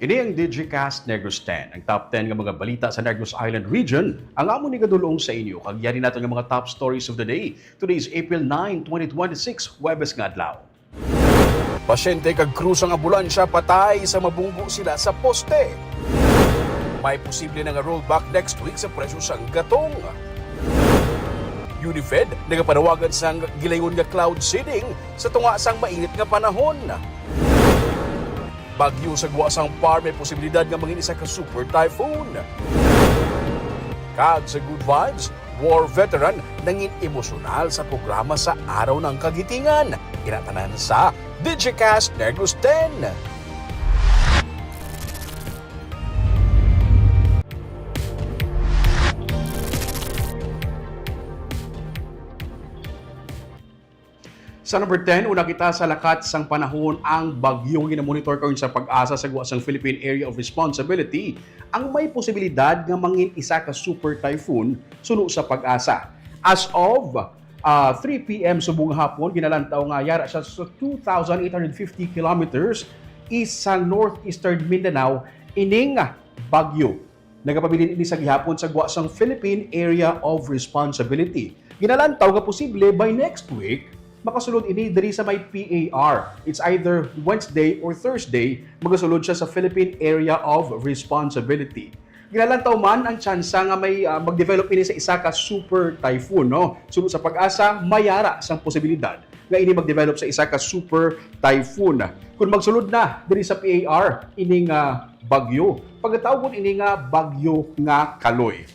Ini ang Digicast Negros 10, ang top 10 ng mga balita sa Negros Island region. Ang amo ni gadulong sa inyo, kagyari natin ng mga top stories of the day. Today is April 9, 2026, Huwebes nga adlaw. Pasyente kag krus ang ambulansya patay sa mabunggo sila sa poste. May posible na nga rollback next week sa presyo sang gatong. Unifed nagapanawagan sang gilayon nga cloud seeding sa tunga sang mainit nga panahon. Bagyo sa Guasang Par may posibilidad nga mangin isa ka super typhoon. Kag sa Good Vibes, war veteran nangin emosyonal sa programa sa Araw ng Kagitingan. Inatanan sa Digicast Negros 10. Sa number 10, una kita sa lakat sang panahon ang bagyong ginamonitor karon sa pag-asa sa Guasang Philippine Area of Responsibility ang may posibilidad nga mangin isa ka super typhoon suno sa pag-asa. As of 3 p.m. subong hapon, ginalantaw nga yara siya sa 2,850 kilometers east sa northeastern Mindanao ining bagyo. Nagapabilin ini sa gihapon sa Guasang Philippine Area of Responsibility. Ginalantaw nga posible by next week makasulod ini diri sa may PAR. It's either Wednesday or Thursday, magasulod siya sa Philippine Area of Responsibility. Ginalantaw man ang tsansa nga may mag-develop ini sa isa ka super typhoon, no? Sunod sa pag-asa, mayara sang posibilidad nga ini mag-develop sa isa ka super typhoon. Kung magsulod na diri sa PAR, ining bagyo, pagkatawgon ini nga bagyo nga Kaloy.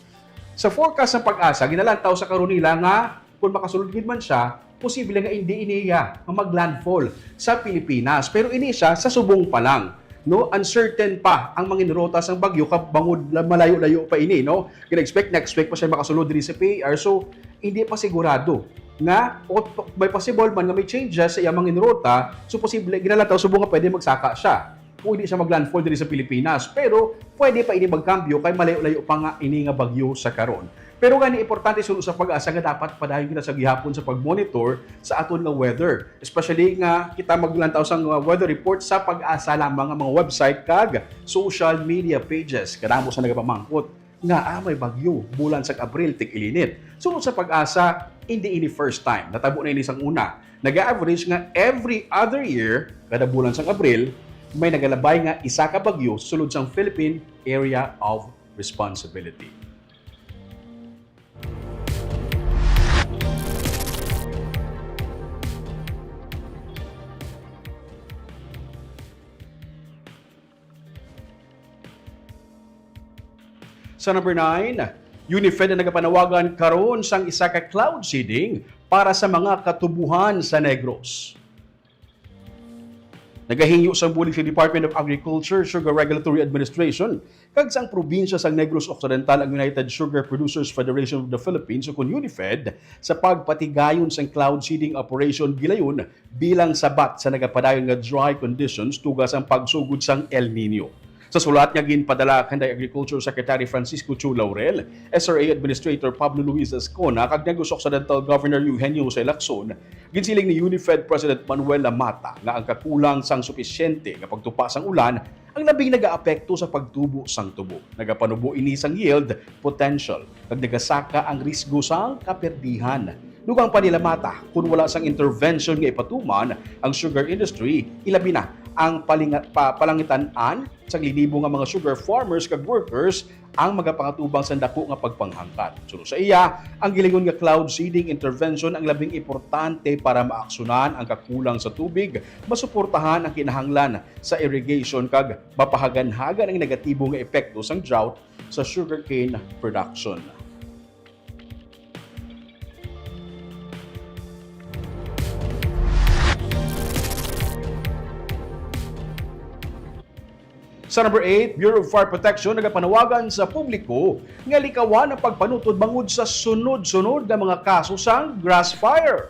Sa forecast ng pag-asa, ginalantaw sa karon nila nga kung makasulod gid man siya, posible nga hindi iniya mag-landfall sa Pilipinas. Pero ini siya sa subong pa lang. No? Uncertain pa ang mga rota sang bagyo kabangod malayo-layo pa ini. No? Kina-expect next week pa siya makasulod diri sa PAR. So, hindi pa sigurado nga o may possible man nga may changes sa iyang mga rota. So, posible, ginalataw subong nga pwede magsaka siya. Kung hindi siya mag-landfall diri sa Pilipinas. Pero, pwede pa ini magkambyo kay malayo-layo pa nga ini nga bagyo sa karon. Pero gani importante sunod sa pag-asa nga dapat padayon kita sa gihapon sa pag-monitor sa aton nga weather. Especially nga kita maglantaw sa weather report sa pag-asa lamang ang mga website kag social media pages. Kadamo sa nagapamangkot nga may bagyo bulan sa Abril tig-ilinit. Sunod sa pag-asa, hindi ini first time. Natabo na ini sang una. Nag-average nga every other year kada bulan sa Abril may nagalabay nga isa ka bagyo sulod sang Philippine Area of Responsibility. Sa number 9, Unifed na nagapanawagan karon sang isa ka cloud seeding para sa mga katubuhan sa Negros. Nagahingyo sang bulig sa Department of Agriculture, Sugar Regulatory Administration, kag sang probinsya sang Negros Occidental ang United Sugar Producers Federation of the Philippines o kun Unifed sa pagpatigayon sang cloud seeding operation gilayon bilang sabat sa nagapadayon nga dry conditions tugas ang pagsugod sang El Nino. Sa sulat niya ginpadala kanday Agriculture Secretary Francisco Chu Laurel, SRA Administrator Pablo Luis Ascona, kag Negros Occidental Governor Eugenio Jose Lacson, ginsiling ni Unifed President Manuel Lamata nga ang kakulang sang supisyente nga pagtupa sang ulan ang labing nagaapekto sa pagtubo sang tubo. Nagapanubo ini sang yield potential kag nagasaka ang risgo sang kaperdihan. Dugang pa nila mata, kung wala sang intervention nga ipatuman ang sugar industry, ilabi na ang palangitan-an sa linibo nga mga sugar farmers kag workers ang magapangatubang sa dako nga pagpanghangkat. Sunod sa iya, ang gilingon nga cloud seeding intervention ang labing importante para maaksunan ang kakulang sa tubig, masuportahan ang kinahanglan sa irrigation kag mapahagan-hagan ang negatibo nga epekto sang drought sa sugarcane production. Sa number 8, Bureau of Fire Protection nagapanawagan sa publiko nga likawan ang pagpanutod bangod sa sunod-sunod nga mga kaso sang grass fire.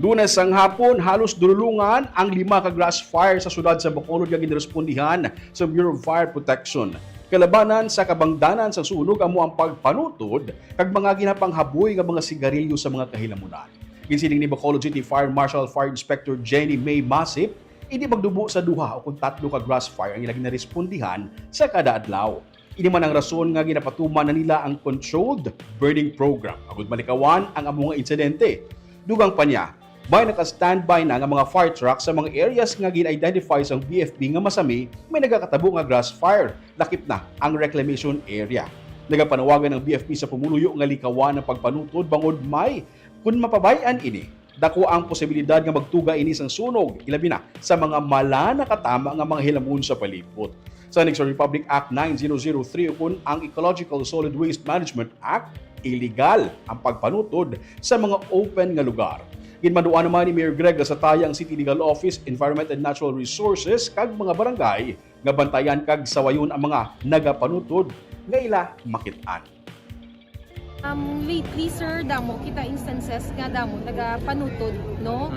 Lunes ang hapon, halos dulungan ang 5 ka grass fire sa syudad sa Bacolod nga ginrespondihan sa Bureau of Fire Protection. Kalabanan sa kabangdanan sa sunog amo ang pagpanutod kag mga ginapanghaboy nga mga sigarilyo sa mga kahilamunan. Ginsiling ni Bacolod City Fire Marshal Fire Inspector Jenny May Masip Hindi magdubo sa duha o kung tatlo ka grass fire ang ilang narespondihan sa kada adlaw. Ini man ang rason nga ginapatuman na nila ang controlled burning program. Agud malikawan ang among nga insidente. Dugang pa niya, may naka-standby na nga mga fire trucks sa mga areas nga gin-identify sa BFP nga masami may nagakatabo nga grass fire. Lakip na ang reclamation area. Nagapanawagan ng BFP sa pumuluyo nga likawan ng pagpanutod bangod may kung mapabayan ini. Dako ang posibilidad nga magtuga ini sang sunog, ilabi na sa mga mala nakatama nga mga hilamon sa palibot. Sa Republic Act 9003 kung ang Ecological Solid Waste Management Act, illegal ang pagpanutod sa mga open nga lugar. Ginmaduan naman ni Mayor Greg sa tayang City Legal Office, Environment and Natural Resources kag mga barangay nga bantayan kag sawayon ang mga nagapanutod nga ila makitaan. Lately sir, damo kita instances nga damo nagapanutod no.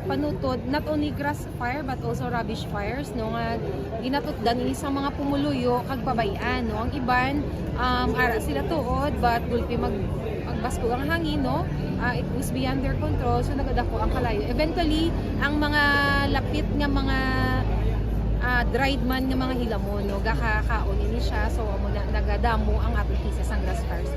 Panutod not only grass fire but also rubbish fires no nga ginatutdan ini sa mga pumuluyo kag babayan no. Ang iban ara sila tuod but gulpi magbasko ang hangin no. It was beyond their control so nagadako ang kalayo. Eventually ang mga lapit nga mga dried man nga mga hilamon no gakakaon ini siya so amo na nagadamo ang application sang grass fires.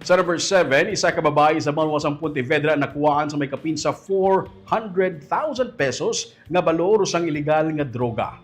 Sa number 7, isa ka babae sa Banwasang Pontevedra nakuhaan sa may kapin sa 400,000 pesos nga balor sang ilegal nga droga.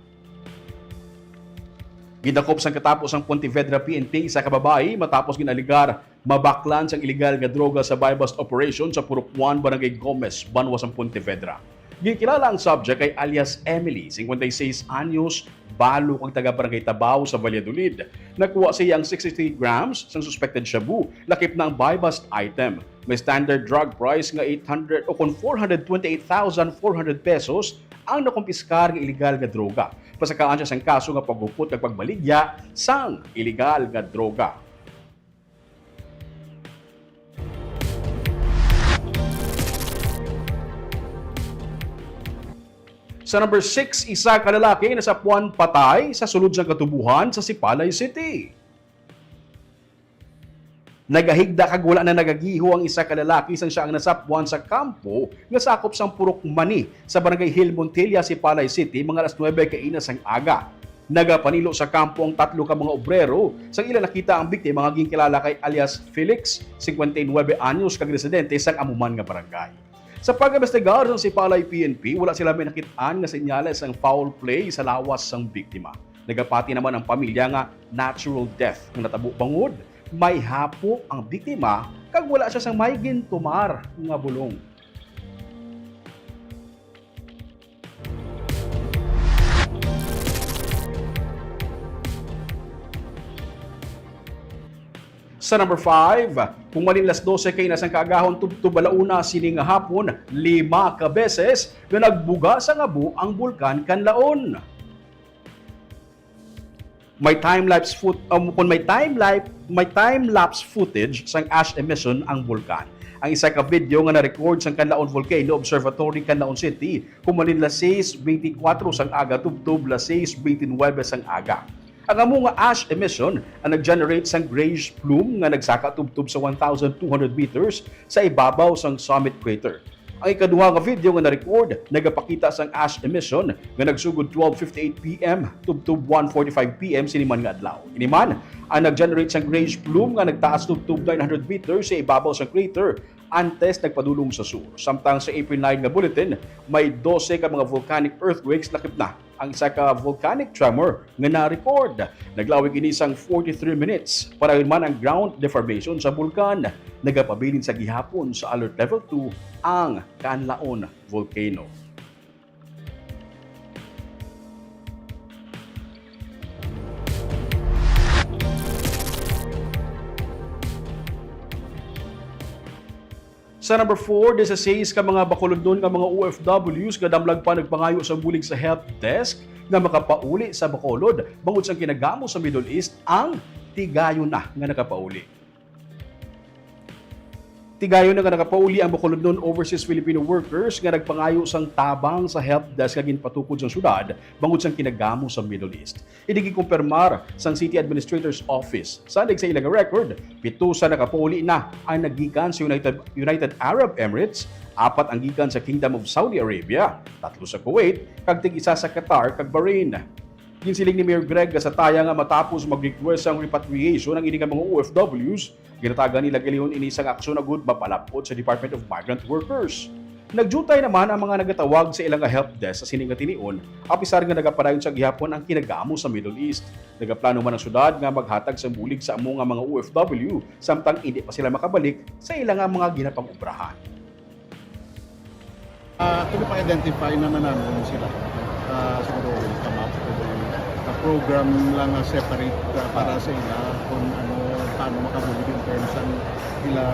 Gidakop sang katapos ang Pontevedra PNP isa ka babae matapos ginaligar mabaklan sang ilegal nga droga sa buy-bust operation sa Purok 1, Barangay Gomez, Banwasang Pontevedra. Ginkilala ang subject kay alias Emily, 56 anyos, balo kang taga-barangay Tabaw sa Valladolid. Nakuha siya ang 63 grams ng suspected shabu, lakip na ang buy-bust item. May standard drug price nga 800 o kung 428,400 pesos ang nakumpiskar ng illegal nga droga. Pasakaan siya sang kaso nga paghupot at pagbaligya sang illegal nga droga. Sa number 6, isa ka lalaki na sapuan patay sa sulod sa katubuhan sa Sipalay City. Nagahigda kag wala na nagagiho ang isa ka lalaki sang siya ang nasapuan sa kampo nga sakop sang Purok Mani sa Barangay Hill Montilla, Sipalay City mga alas 9 kainas sang aga. Nagapanilo sa kampo ang tatlo ka mga obrero sang ila nakita ang biktima nga ginkilala kay alias Felix, 59 anyos kag residente sang amuman nga barangay. Sa pag-investigar ng Sipalay PNP, wala sila may nakitaan nga senyales ng foul play sa lawas ng biktima. Nagapati naman ang pamilya nga natural death ng natabo bangod. May hapo ang biktima kag wala siya sang may gintumar nga bulong. Sa number 5, kung malin las 12 kay nasang kaagahon tubtub balauna sining nga hapon 5 ka beses nga nagbuga sa ngabu ang bulkan Kanlaon. May time-lapse footage sang ash emission ang bulkan. Ang isa ka video nga na-record sang Kanlaon Volcano Observatory, Kanlaon City, kumalin las 6:24 sang aga tubtub las 6:29 sang aga. Ang amo nga ash emission ang nag-generate sang grayish plume nga nagsaka tubtub sa 1,200 meters sa ibabaw sang summit crater. Ang ikaduha nga video nga na-record nagapakita sang ash emission nga nagsugod 12:58 PM tubtub 1:45 PM siniman nga adlaw. Iniman ang nag-generate sang grayish plume nga nagtaas tubtub 900 meters sa ibabaw sang crater antes nagpadulong sa sur. Samtang sa April 9 nga bulletin, may 12 ka mga volcanic earthquakes lakip na ang isa ka volcanic tremor nga na-record. Naglawig ini sang 43 minutes para man ang ground deformation sa bulkan. Nagapabilin sa gihapon sa alert level 2 ang Kanlaon Volcano. Sa number 4, 16 ka mga bakulundon nga mga OFWs nga damlag pa nagpangayo sa bulig sa help desk nga makapauli sa Bacolod bangod sa kinagamo sa Middle East ang tigayon na nga nakapauli. Tigayon na nga nakapauli ang Bacolodon overseas Filipino workers nga nagpangayo sang tabang sa help desk nga ginpatukod sa syudad bangod sang kinagamo sa Middle East. Idi gikumpirmar sang City Administrator's Office. Sandig sa ilang record, 7 sa nakapauli na ang nagikan sa United Arab Emirates, 4 ang gikan sa Kingdom of Saudi Arabia, 3 sa Kuwait, kag tig-isa sa Qatar kag Bahrain. Ginsiling ni Mayor Greg sa taya nga matapos mag-request ang repatriation ng ining mga OFWs, ginatagan nila giliyon ini sang aksyon na good mapalapod sa Department of Migrant Workers. Nagjutay naman ang mga nagatawag sa ilang help desk sa sining nga tinion, apisar nga nagapadayon sa gihapon ang kinagamo sa Middle East. Nagaplano man ang syudad nga maghatag sa bulig sa amo nga mga OFW samtang hindi pa sila makabalik sa ilang mga ginapang obrahan. Kung pa-identify naman namin sila, siguro come up with a program lang na separate para sa ila kung paano makabulig in terms ng ila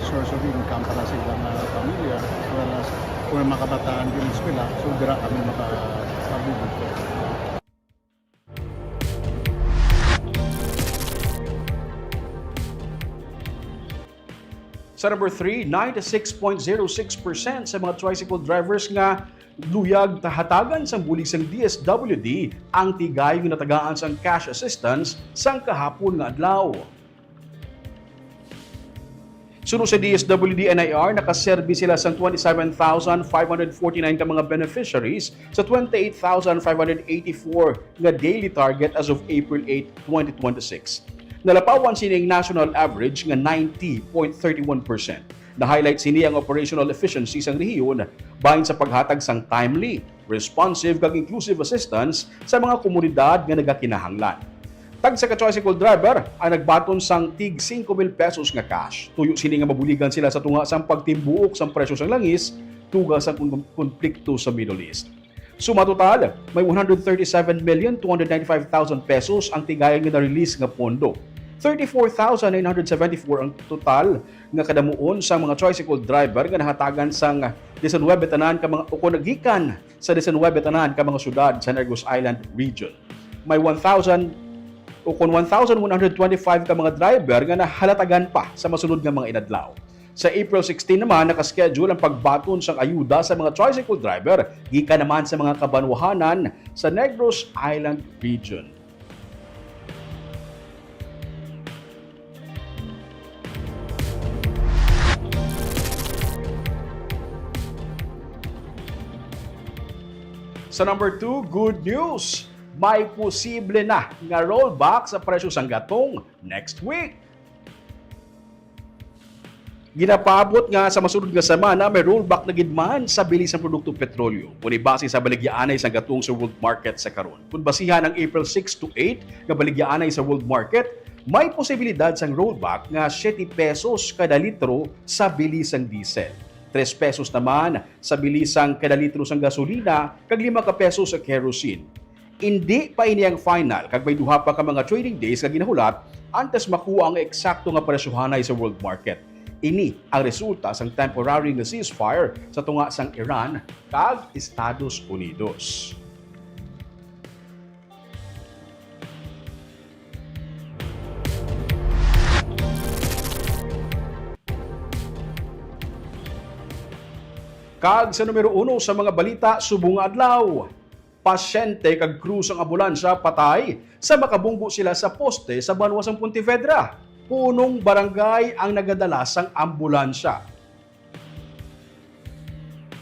source of income para sa ilang pamilya, as well as kung makabataan din sila, so dira kami makabulig ko. Sa number 3, 96.06% sa mga tricycle drivers nga luyag tahatagan sa bulig sang DSWD ang tigayong natagaan sang cash assistance sang kahapon nga adlaw. Sunod sa DSWD NIR, nakaserbi sila sang 27,549 ka mga beneficiaries sa 28,584 nga daily target as of April 8, 2026. Nalapawan sining national average nga 90.31%. Na-highlight sini ang operational efficiency sang rehiyon bahin sa paghatag sang timely, responsive kag inclusive assistance sa mga komunidad nga nagakinahanglan. Tag sa ka-tricycle driver ang nagbaton sang tig 5,000 pesos nga cash. Tuyo sini nga mabuligan sila sa tunga sang pagtimbuok sang presyo sang langis tuga sa konflikto sa Middle East. Suma total, may 137,295,000 pesos ang tigayan nga na-release nga pondo. 34,974 ang total nga kadamuon sa mga tricycle driver nga nahatagan sang 19 tanan ka mga nagikan sa 19 tanan ka mga syudad sa Negros Island region. May 1,125 ka mga driver nga nahalatagan pa sa masunod nga mga inadlaw. Sa April 16 naman, nakaschedule ang pagbaton sang ayuda sa mga tricycle driver gikan naman sa mga kabanwahanan sa Negros Island region. Sa number 2, good news! May posible na nga rollback sa presyo sang gatong next week. Ginapabot nga sa masunod nga semana may rollback na gidman sa bilis ng produktong petrolyo. Kung base sa baligyaanay sa gatong sa world market sa karon. Kung basihan ang April 6 to 8 nga baligyaanay sa world market, may posibilidad sang rollback nga 7 pesos kada litro sa bilis ng diesel. 3 pesos naman sa bilisang kada litro sang gasolina kag 5 ka pesos sa kerosene. Hindi pa ini ang final kag may duha pa ka mga trading days nga ginahulat antes makuha ang eksakto nga presyohanay sa world market. Ini ang resulta sang temporary nga ceasefire sa tunga sang Iran kag Estados Unidos. Kag sa numero 1 sa mga balita subong adlaw. Pasyente kag crew sang ambulansya patay sa makabunggo sila sa poste sa Banwa sang Pontevedra. Punong barangay ang nagadala sang ambulansya.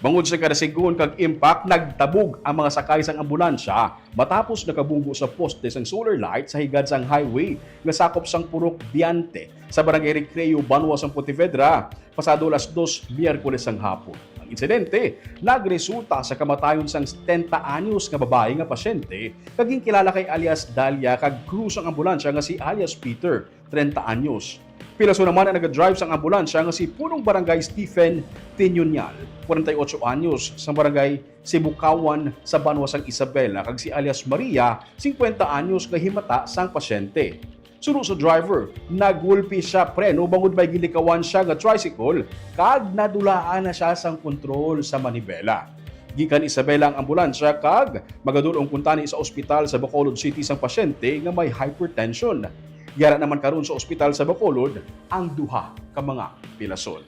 Bangod sa kadasigon kag impact, nagtabog ang mga sakay sang ambulansya matapos nakabunggo sa poste sang solar light sa higad sang highway nga sakop sang Purok Biante sa Barangay Recreo, Banwa sang Pontevedra pasado alas 2 Miyerkules sang hapon. Insidente, nagresulta sa kamatayon sang 70 anyos nga babae nga pasyente kaging kilala kay alias Dalia kag crew sang ambulansya nga si alias Peter, 30 anyos. Pilaso naman ang nag-drive sang ambulansya nga si punong barangay Stephen Tinyunyal, 48 anyos, sa barangay Sibukawan sa Banwa sang Isabela kag si alias Maria, 50 anyos nga himata sang pasyente. Sunod sa driver, nagwulpi siya preno bangod may gilikawan siya nga tricycle kag nadulaan na siya sang kontrol sa manibela. Gikan Isabela ang ambulansya kag magadulong kuntani sa ospital sa Bacolod City sang pasyente nga may hypertension. Yara naman karon sa ospital sa Bacolod ang duha ka mga pilason.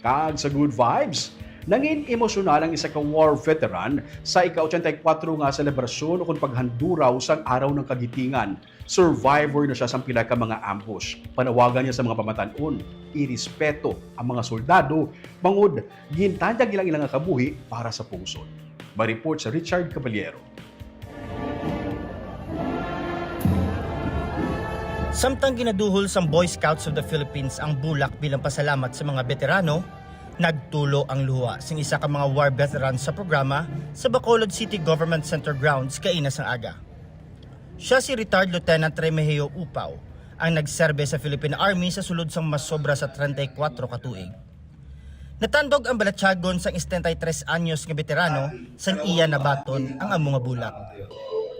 Kag sa good vibes, nangin emosyonal ang isa ka war veteran sa ika-84 nga selebrasyon kung paghanduraw sa araw ng kagitingan. Survivor na siya sa pila ka mga ambush. Panawagan niya sa mga pamatanon, irespeto ang mga soldado, bangod gintanyag ilang nga kabuhi para sa pungsod. Ma-report sa Richard Caballero. Samtang ginaduhol sa Boy Scouts of the Philippines ang bulak bilang pasalamat sa mga veterano, nagtulo ang luha sing isa ka mga war veterans sa programa sa Bacolod City Government Center grounds kainas ang aga. Siya si Retired Lieutenant Remigio Upaw, ang nagserbe sa Philippine Army sa sulod sang mas sobra sa 34 katuig. Natandog ang balatsagon sang 73 anyos nga veterano sang iya nabaton ang among nga bulak.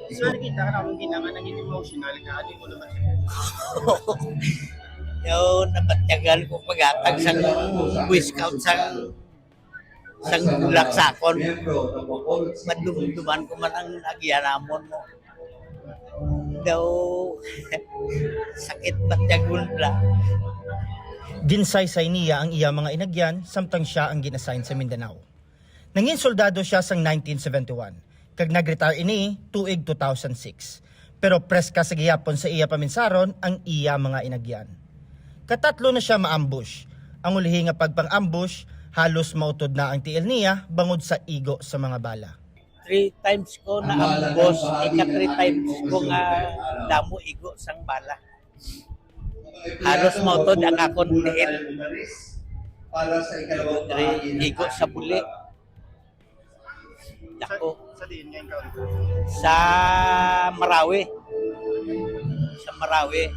So, nakita ka na kung ginangan naging emotional ka, ano mo naman siya? Yo, napatyagan ko pagatag sang Boy Scout sang bulak sakon. Madumduman ko man ang agyanamon mo. Daw sakit patyagon la. Ginsaysay niya ang iya mga inagyan samtang siya ang ginassign sa Mindanao. Nangin soldado siya sang 1971. Kag nag-retire ini tuig 2006. Pero preska sa gihapon sa iya paminsaron ang iya mga inagyan. Katatlo na siya maambush. Ang ulihi nga pagpang-ambush, halos mautod na ang tiil niya bangod sa igo sa mga bala. 3 times ko na ambos, ika 3 times ko nga damo igo sang bala. Halos mautod ang akon tiil. Igo sa buli. Dako. Sa diin ngayon ka. Sa Marawi. Sa Marawi.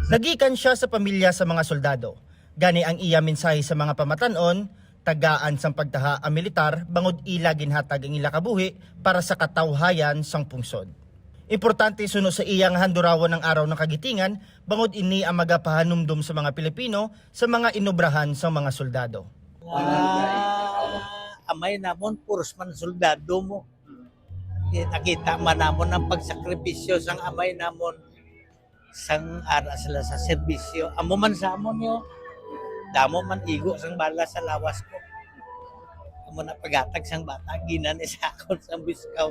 Nagikan siya sa pamilya sa mga soldado. Gani ang iya mensahe sa mga pamatanon, tagaan sang pagtaha ang militar bangod ila ginhatag ang ila kabuhi para sa katawhayan sang pungsod. Importante suno sa iyang handurawan ng araw ng kagitingan bangod ini ang magapahanumdum sa mga Pilipino sa mga inobrahan sa mga soldado. Amay namon puros man soldado mo. Nakita man namon ang pagsakripisyo sang amay namon sang ara sila sa serbisyo. Amo man sa amon yo. Damo man igo sang bala sa lawas ko. Amo na pagatag sang bata ginan sa akon sa biskaw.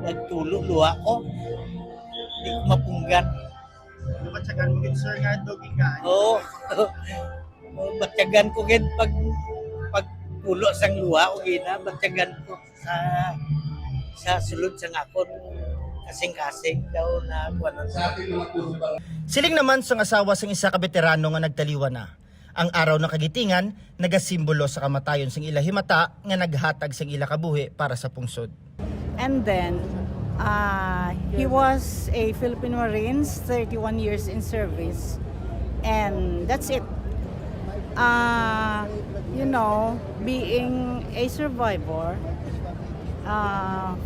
Nagtulo luha ko. Di ko mapunggan. Napatsagan mo gid sir nga doging ka. Oo. Batyagan ko gid pag ulo sang luha o gina batyagan ko sa sulod sang akon kasing-kasing daw na kuwanan. Siling naman sang asawa sang isa ka veterano nga nagtaliwa na. Ang araw ng kagitingan nagasimbolo sa kamatayon sang ila himata nga naghatag sang ila kabuhi para sa pungsod. And then, he was a Philippine Marines, 31 years in service. And that's it. You know, being a survivor,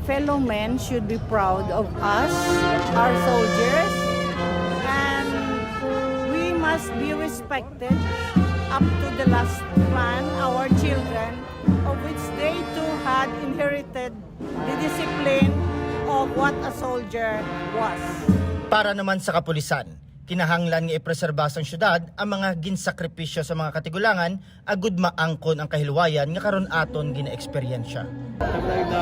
fellow men should be proud of us, our soldiers, and we must be respected up to the last man, our children, of which they too had inherited the discipline of what a soldier was. Para naman sa kapulisan, kinahanglan nga ipreserba sang syudad ang mga ginsakripisyo sa mga katigulangan agud maangkon ang kahilwayan nga karon aton gina-eksperyensya. Taglay na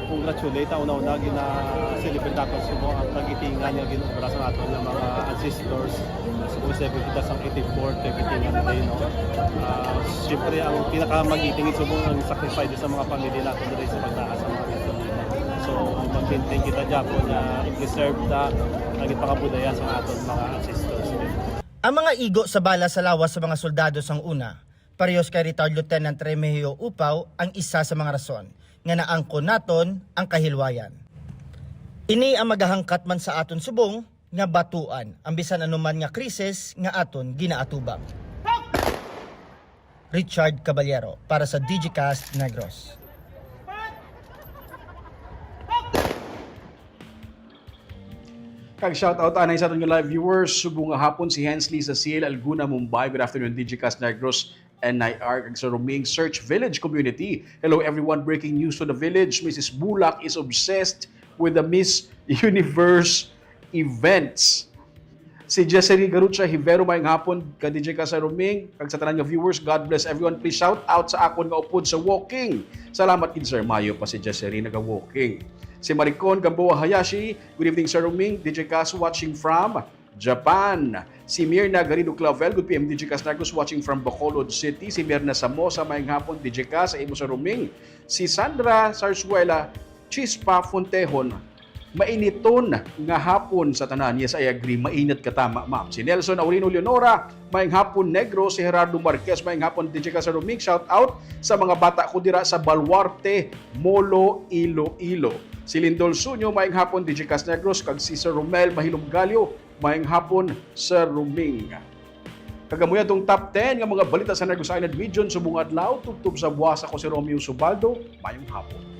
congratulate una-una gina-celebrate nato sa mga kagitingan nga ginobra sa aton nga mga ancestors sa mga kita sang 84 kagitingan day no. Siyempre ang pinakamagitingin sa mga sacrifice sa mga pamilya natin diri sa pagtaas sa mga gasolina. So mag-maintain kita Japon na i-preserve na ang ipakabudayan sa aton mga ancestors. Ang mga igo sa bala sa lawas sa mga soldado sang una, parehas kay Retired Lieutenant Remigio Upaw ang isa sa mga rason nga naangkon naton ang kahilwayan. Ini ang magahangkat man sa aton subong nga batuan ang bisan anuman nga krisis nga aton ginaatubang. Richard Caballero para sa Digicast Negros. Kag shoutout anay sa aton nga live viewers, subong nga hapon si Hensley sa CL Alguna, Mumbai. Good afternoon, Digicast Negros and NIR kag sa Roming Search Village community. Hello everyone, breaking news to the village. Mrs. Bulak is obsessed with the Miss Universe events. Si Jessery Garucha Hivero, mayang hapon ka DJ ka sa Ruming, kag sa tanan nga viewers, God bless everyone. Please shout out sa akon nga upod sa walking. Salamat kid Sir Mayo pa si Jessery naga-walking. Si Maricon Gamboa Hayashi, good evening Sir Ruming, DJ Kas watching from Japan. Si Mirna Garrido Clavel, good PM DJ Kas Narcos watching from Bacolod City. Si Mirna Samosa, mayang hapon DJ Kas sa imo sa Ruming. Si Sandra Sarsuela Chispa Fontejon, mainiton nga hapon sa tanan. Yes, I agree. Mainit ka tama, ma'am. Si Nelson Aurino Leonora, mayang hapon negro. Si Gerardo Marquez, mayang hapon DJ ka sa Ruming. Shout out sa mga bata ko dira sa Baluarte, Molo, Iloilo. Si Lindol Sunyo, mayang hapon DJ Kas Negros. Kag si Sir Romel Mahilom Galio, mayang hapon sa Ruming. Kagamuya itong top 10 nga mga balita sa Negros Island Region. Subong adlaw, tubtub sa buwasa ko si Romeo Subaldo, mayang hapon.